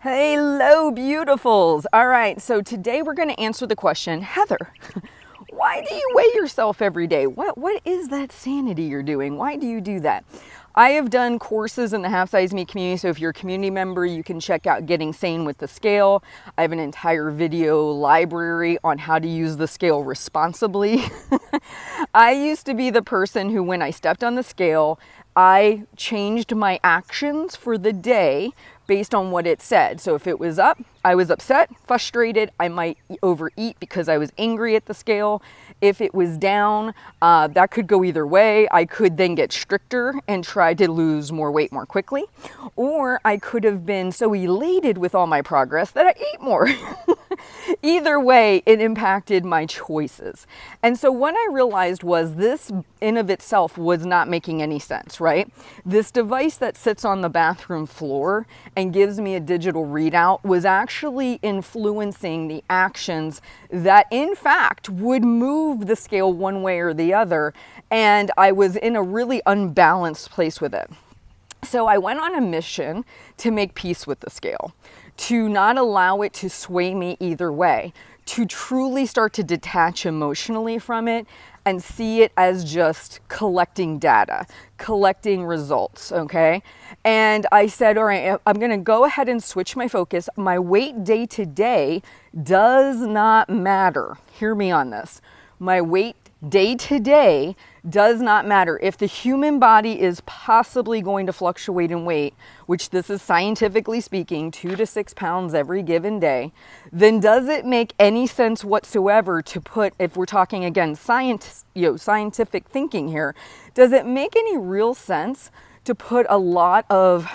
Hello, beautifuls. All right, so today we're going to answer the question, Heather, why do you weigh yourself every day? What is that sanity you're doing? Why do you do that? I have done courses in the Half Size Me community, so if you're a community member, you can check out Getting Sane with the Scale. I have an entire video library on how to use the scale responsibly. I used to be the person who, when I stepped on the scale, I changed my actions for the day based on what it said. So if it was up, I was upset, frustrated, I might overeat because I was angry at the scale. If it was down, that could go either way. I could then get stricter and try to lose more weight more quickly. Or I could have been so elated with all my progress that I ate more. Either way, it impacted my choices. And so what I realized was this in of itself was not making any sense, right? This device that sits on the bathroom floor and gives me a digital readout was actually influencing the actions that in fact would move the scale one way or the other. And I was in a really unbalanced place with it. So I went on a mission to make peace with the scale, to not allow it to sway me either way, to truly start to detach emotionally from it and see it as just collecting data, collecting results, okay? And I said, all right, I'm gonna go ahead and switch my focus. My weight day to day does not matter. Hear me on this. My weight day to day does not matter. If the human body is possibly going to fluctuate in weight, which this is scientifically speaking, 2 to 6 pounds every given day, then does it make any sense whatsoever to put, if we're talking again, scientific thinking here, does it make any real sense to put a lot of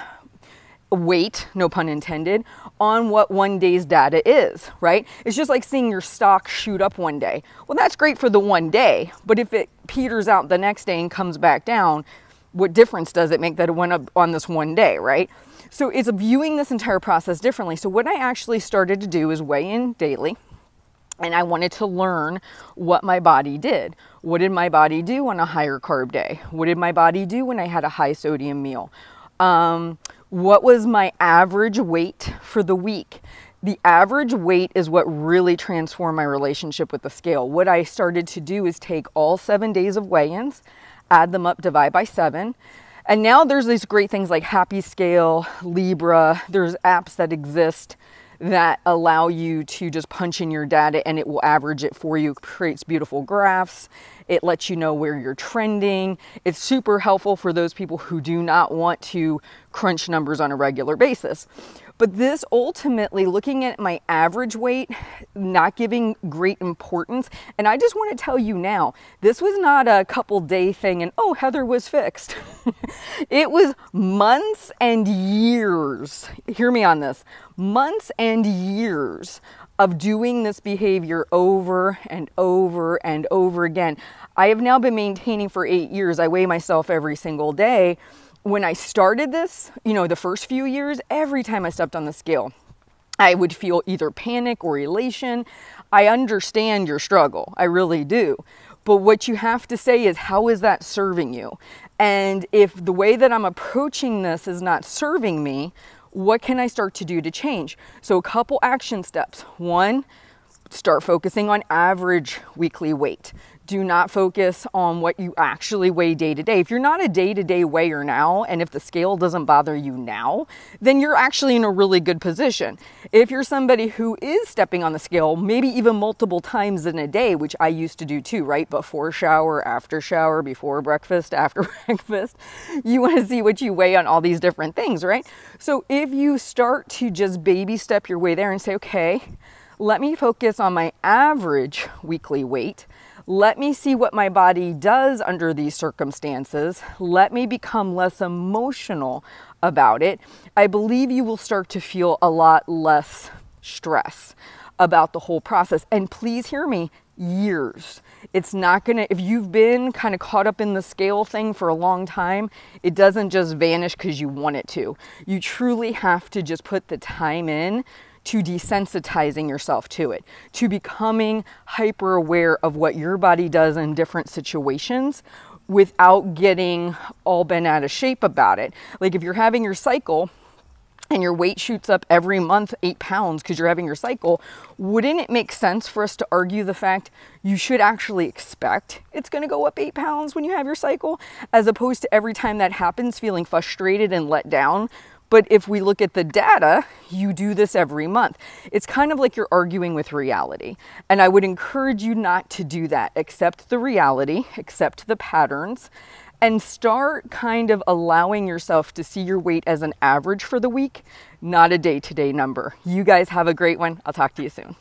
weight, no pun intended, on what one day's data is, right? It's just like seeing your stock shoot up one day. Well, that's great for the one day, but if it peters out the next day and comes back down, what difference does it make that it went up on this one day, right? So it's viewing this entire process differently. So what I actually started to do is weigh in daily. And I wanted to learn what my body did. What did my body do on a higher carb day? What did my body do when I had a high sodium meal? What was my average weight for the week? The average weight is what really transformed my relationship with the scale. What I started to do is take all 7 days of weigh-ins, add them up, divide by 7. And now there's these great things like Happy Scale, Libra. There's apps that exist that allow you to just punch in your data and it will average it for you. It creates beautiful graphs. It lets you know where you're trending. It's super helpful for those people who do not want to crunch numbers on a regular basis. But this ultimately, looking at my average weight, not giving great importance. And I just want to tell you now, this was not a couple day thing and, oh, Heather was fixed. It was months and years. Hear me on this. Months and years of doing this behavior over and over and over again. I have now been maintaining for 8 years. I weigh myself every single day. When I started this, the first few years, every time I stepped on the scale, I would feel either panic or elation. I understand your struggle. I really do. But what you have to say is, how is that serving you? And if the way that I'm approaching this is not serving me, what can I start to do to change? So a couple action steps. 1, start focusing on average weekly weight. Do not focus on what you actually weigh day to day. If you're not a day-to-day weigher now, and if the scale doesn't bother you now, then you're actually in a really good position. If you're somebody who is stepping on the scale, maybe even multiple times in a day, which I used to do too, right? Before shower, after shower, before breakfast, after breakfast, you want to see what you weigh on all these different things, right? So if you start to just baby step your way there and say, okay, let me focus on my average weekly weight. Let me see what my body does under these circumstances. Let me become less emotional about it. I believe you will start to feel a lot less stress about the whole process. And please hear me, years. It's not gonna, if you've been kind of caught up in the scale thing for a long time, it doesn't just vanish because you want it to. You truly have to just put the time in to desensitizing yourself to it, to becoming hyper aware of what your body does in different situations without getting all bent out of shape about it. Like if you're having your cycle, and your weight shoots up every month 8 pounds because you're having your cycle, wouldn't it make sense for us to argue the fact you should actually expect it's going to go up 8 pounds when you have your cycle, as opposed to every time that happens feeling frustrated and let down? But if we look at the data, you do this every month. It's kind of like you're arguing with reality. And I would encourage you not to do that. Accept the reality, accept the patterns, and start kind of allowing yourself to see your weight as an average for the week, not a day-to-day number. You guys have a great one. I'll talk to you soon.